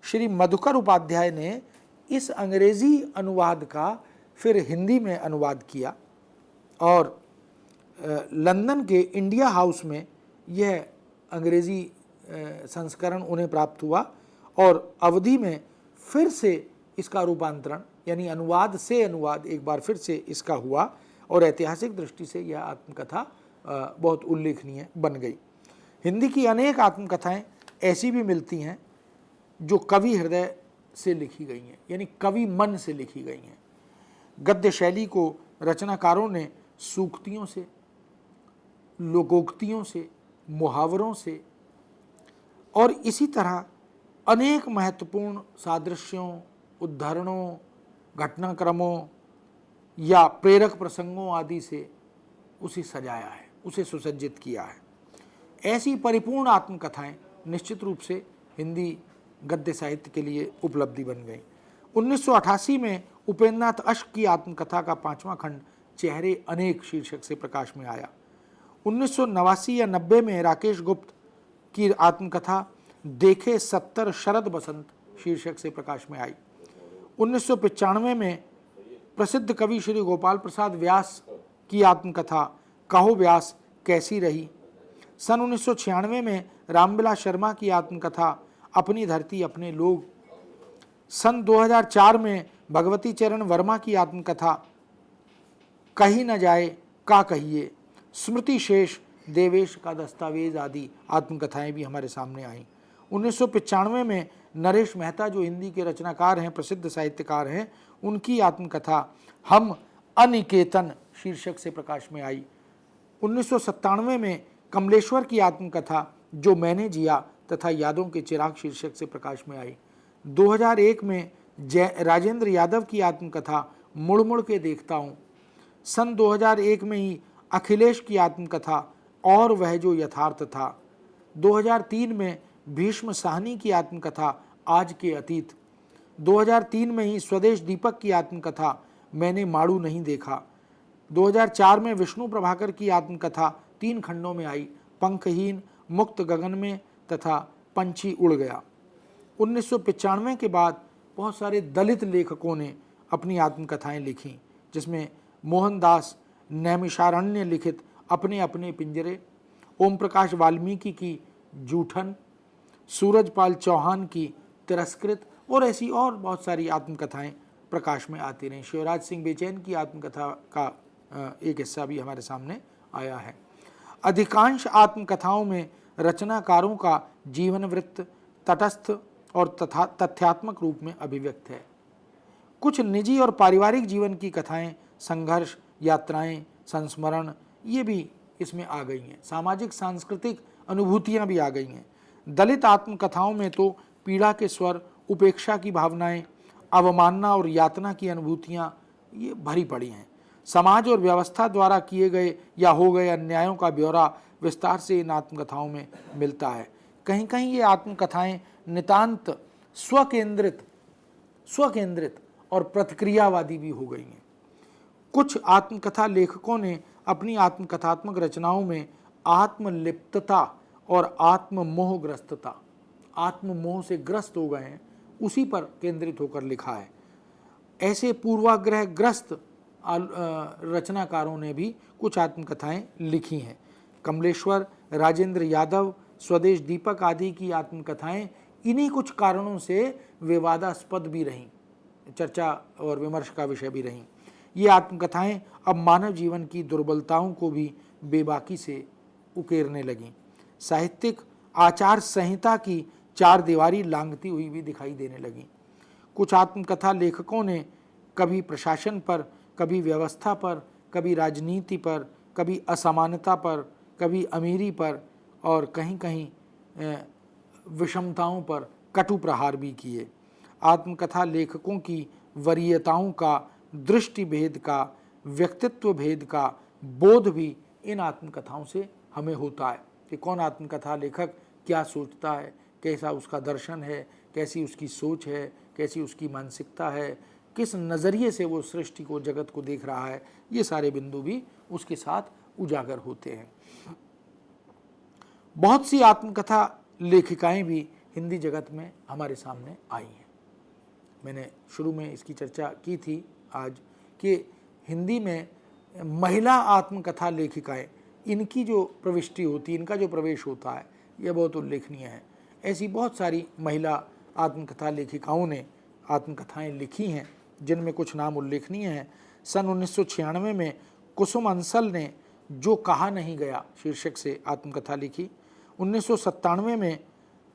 श्री मधुकर उपाध्याय ने इस अंग्रेज़ी अनुवाद का फिर हिंदी में अनुवाद किया और लंदन के इंडिया हाउस में यह अंग्रेज़ी संस्करण उन्हें प्राप्त हुआ और अवधि में फिर से इसका रूपांतरण यानी अनुवाद से अनुवाद एक बार फिर से इसका हुआ और ऐतिहासिक दृष्टि से यह आत्मकथा बहुत उल्लेखनीय बन गई। हिंदी की अनेक आत्मकथाएं ऐसी भी मिलती हैं जो कवि हृदय से लिखी गई हैं, यानी कवि मन से लिखी गई हैं। गद्य शैली को रचनाकारों ने सूक्तियों से, लोकोक्तियों से, मुहावरों से और इसी तरह अनेक महत्वपूर्ण सादृश्यों, उद्धरणों, घटनाक्रमों या प्रेरक प्रसंगों आदि से उसे सजाया है, उसे सुसज्जित किया है। ऐसी परिपूर्ण आत्मकथाएं निश्चित रूप से हिंदी गद्य साहित्य के लिए उपलब्धि बन गई। 1988 में उपेंद्रनाथ अश्क की आत्मकथा का 5वां खंड चेहरे अनेक शीर्षक से प्रकाश में आया। 1989 या 90 में राकेश गुप्त की आत्मकथा देखे 70 शरद बसंत शीर्षक से प्रकाश में आई। 1995 में प्रसिद्ध कवि श्री गोपाल प्रसाद व्यास की आत्मकथा कहो व्यास कैसी रही सन 1996 में रामविलास शर्मा की आत्मकथा अपनी धरती अपने लोग, सन 2004 में भगवती चरण वर्मा की आत्मकथा कही न जाए का कहिए, स्मृति शेष देवेश का दस्तावेज आदि आत्मकथाएं भी हमारे सामने आईं। 1995 में नरेश मेहता जो हिंदी के रचनाकार हैं, प्रसिद्ध साहित्यकार हैं, उनकी आत्मकथा हम अनिकेतन शीर्षक से प्रकाश में आई। 1997 में कमलेश्वर की आत्मकथा जो मैंने जिया तथा यादों के चिराग शीर्षक से प्रकाश में आई। 2001 में राजेंद्र यादव की आत्मकथा मुड़ मुड़ के देखता हूँ। सन 2001 में ही अखिलेश की आत्मकथा और वह जो यथार्थ था। 2003 में भीष्म साहनी की आत्मकथा आज के अतीत। 2003 में ही स्वदेश दीपक की आत्मकथा मैंने माड़ू नहीं देखा। 2004 में विष्णु प्रभाकर की आत्मकथा 3 खंडों में आई, पंखहीन, मुक्त गगन में तथा पंछी उड़ गया। 1995 के बाद बहुत सारे दलित लेखकों ने अपनी आत्मकथाएं लिखी, जिसमें मोहनदास नैमिषारण्य लिखित अपने अपने पिंजरे, ओम प्रकाश वाल्मीकि की जूठन, सूरजपाल चौहान की तिरस्कृत और ऐसी और बहुत सारी आत्मकथाएं प्रकाश में आती रहीं। शिवराज सिंह बेचैन की आत्मकथा का एक हिस्सा भी हमारे सामने आया है। अधिकांश आत्मकथाओं में रचनाकारों का जीवन वृत्त तटस्थ और तथ्यात्मक रूप में अभिव्यक्त है। कुछ निजी और पारिवारिक जीवन की कथाएं, संघर्ष, यात्राएं, संस्मरण ये भी इसमें आ गई हैं। सामाजिक सांस्कृतिक अनुभूतियां भी आ गई हैं। दलित आत्मकथाओं में तो पीड़ा के स्वर, उपेक्षा की भावनाएं, अवमानना और यातना की अनुभूतियां ये भरी पड़ी हैं। समाज और व्यवस्था द्वारा किए गए या हो गए अन्यायों का ब्यौरा विस्तार से इन आत्मकथाओं में मिलता है। कहीं कहीं ये आत्मकथाएं नितांत स्वकेंद्रित और प्रतिक्रियावादी भी हो गई हैं। कुछ आत्मकथा लेखकों ने अपनी आत्मकथात्मक रचनाओं में आत्मलिप्तता और आत्ममोहग्रस्तता, आत्ममोह से ग्रस्त हो गए हैं, उसी पर केंद्रित होकर लिखा है। ऐसे पूर्वाग्रह ग्रस्त रचनाकारों ने भी कुछ आत्मकथाएं लिखी हैं। कमलेश्वर, राजेंद्र यादव, स्वदेश दीपक आदि की आत्मकथाएं इन्हीं कुछ कारणों से विवादास्पद भी रहीं, चर्चा और विमर्श का विषय भी रहीं। ये आत्मकथाएं अब मानव जीवन की दुर्बलताओं को भी बेबाकी से उकेरने लगीं। साहित्यिक आचार संहिता की चार दीवारी लांघती हुई भी दिखाई देने लगीं। कुछ आत्मकथा लेखकों ने कभी प्रशासन पर, कभी व्यवस्था पर, कभी राजनीति पर, कभी असमानता पर, कभी अमीरी पर और कहीं कहीं विषमताओं पर कटु प्रहार भी किए। आत्मकथा लेखकों की वरीयताओं का, दृष्टि भेद का, व्यक्तित्व भेद का बोध भी इन आत्मकथाओं से हमें होता है कि कौन आत्मकथा लेखक क्या सोचता है, कैसा उसका दर्शन है, कैसी उसकी सोच है, कैसी उसकी मानसिकता है, किस नज़रिए से वो सृष्टि को, जगत को देख रहा है। ये सारे बिंदु भी उसके साथ उजागर होते हैं। बहुत सी आत्मकथा लेखिकाएं भी हिंदी जगत में हमारे सामने आई हैं। मैंने शुरू में इसकी चर्चा की थी आज कि हिंदी में महिला आत्मकथा लेखिकाएं, इनकी जो प्रविष्टि होती है, इनका जो प्रवेश होता है, यह बहुत उल्लेखनीय है। ऐसी बहुत सारी महिला आत्मकथा लेखिकाओं ने आत्मकथाएं लिखी हैं, जिनमें कुछ नाम उल्लेखनीय हैं। सन 1996 में कुसुम अंसल ने जो कहा नहीं गया शीर्षक से आत्मकथा लिखी। 1997 में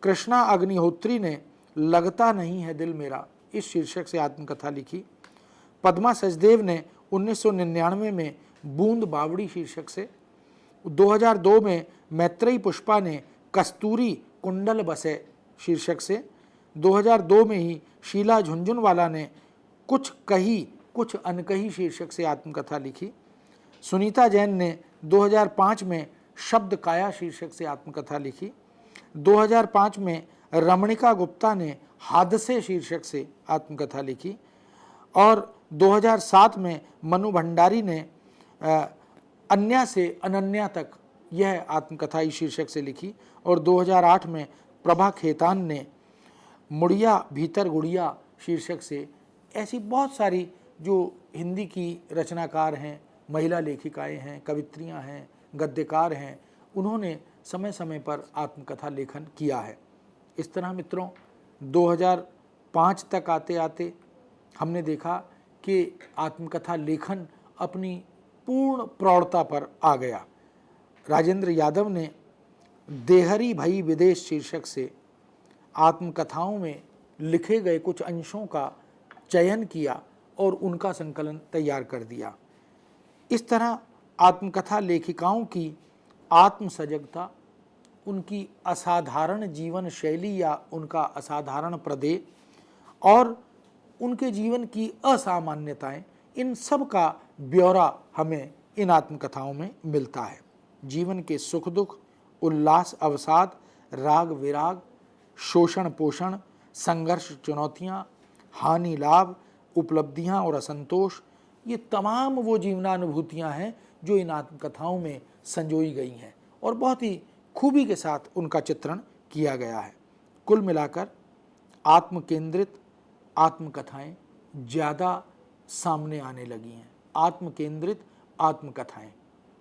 कृष्णा अग्निहोत्री ने लगता नहीं है दिल मेरा इस शीर्षक से आत्मकथा लिखी। पद्मा सचदेव ने 1999 में बूंद बावड़ी शीर्षक से। 2002 में मैत्रेयी पुष्पा ने कस्तूरी कुंडल बसे शीर्षक से। 2002 में ही शीला झुंझुनवाला ने कुछ कही कुछ अनकही शीर्षक से आत्मकथा लिखी। सुनीता जैन ने 2005 में शब्द काया शीर्षक से आत्मकथा लिखी। 2005 में रमणिका गुप्ता ने हादसे शीर्षक से आत्मकथा लिखी और 2007 में मनु भंडारी ने अन्या से अनन्या तक यह आत्मकथा इस शीर्षक से लिखी और 2008 में प्रभा खेतान ने मुड़िया भीतर गुड़िया शीर्षक से। ऐसी बहुत सारी जो हिंदी की रचनाकार हैं, महिला लेखिकाएं हैं, कवित्रियां हैं, गद्यकार हैं, उन्होंने समय समय पर आत्मकथा लेखन किया है। इस तरह मित्रों 2005 तक आते आते हमने देखा कि आत्मकथा लेखन अपनी पूर्ण प्रौढ़ता पर आ गया। राजेंद्र यादव ने देहरी भई विदेश शीर्षक से आत्मकथाओं में लिखे गए कुछ अंशों का चयन किया और उनका संकलन तैयार कर दिया। इस तरह आत्मकथा लेखिकाओं की आत्मसजगता, उनकी असाधारण जीवन शैली या उनका असाधारण प्रदेय और उनके जीवन की असामान्यताएं, इन सब का ब्यौरा हमें इन आत्मकथाओं में मिलता है। जीवन के सुख दुख, उल्लास अवसाद, राग विराग, शोषण पोषण, संघर्ष चुनौतियाँ, हानि लाभ, उपलब्धियाँ और असंतोष, ये तमाम वो जीवनानुभूतियाँ हैं जो इन आत्मकथाओं में संजोई गई हैं और बहुत ही खूबी के साथ उनका चित्रण किया गया है। कुल मिलाकर आत्मकेंद्रित आत्मकथाएं ज़्यादा सामने आने लगी हैं। आत्मकेंद्रित आत्मकथाएं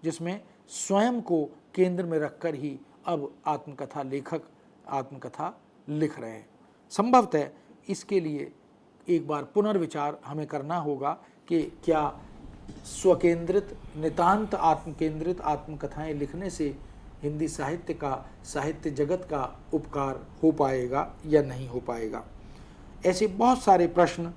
जिसमें स्वयं को केंद्र में रखकर ही अब आत्मकथा लेखक आत्मकथा लिख रहे हैं। संभवतः इसके लिए एक बार पुनर्विचार हमें करना होगा कि क्या स्वकेंद्रित नितांत आत्मकेंद्रित आत्मकथाएं लिखने से हिंदी साहित्य का, साहित्य जगत का उपकार हो पाएगा या नहीं हो पाएगा। ऐसे बहुत सारे प्रश्न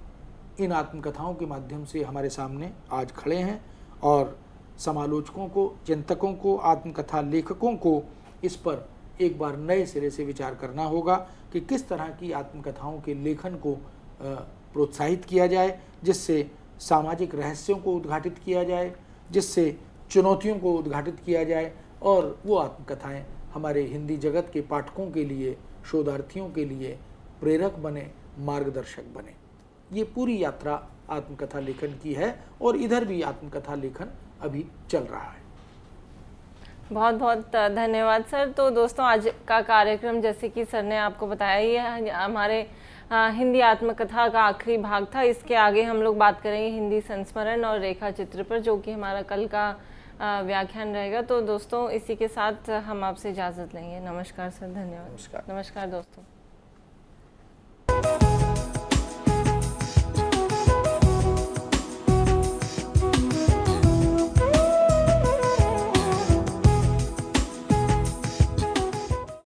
इन आत्मकथाओं के माध्यम से हमारे सामने आज खड़े हैं और समालोचकों को, चिंतकों को, आत्मकथा लेखकों को इस पर एक बार नए सिरे से विचार करना होगा कि किस तरह की आत्मकथाओं के लेखन को प्रोत्साहित किया जाए, जिससे सामाजिक रहस्यों को उद्घाटित किया जाए, जिससे चुनौतियों को उद्घाटित किया जाए और वो आत्मकथाएं हमारे हिंदी जगत के पाठकों के लिए, शोधार्थियों के लिए प्रेरक बने, मार्गदर्शक बने। ये पूरी यात्रा आत्मकथा लेखन की है और इधर भी आत्मकथा लेखन अभी चल रहा है। बहुत बहुत धन्यवाद सर। तो दोस्तों आज का कार्यक्रम जैसे कि सर ने आपको बताया ये हमारे हिंदी आत्मकथा का आखिरी भाग था। इसके आगे हम लोग बात करेंगे हिंदी संस्मरण और रेखा चित्र पर, जो कि हमारा कल का व्याख्यान रहेगा। तो दोस्तों इसी के साथ हम आपसे इजाज़त लेंगे। नमस्कार सर, धन्यवाद। नमस्कार। नमस्कार दोस्तों।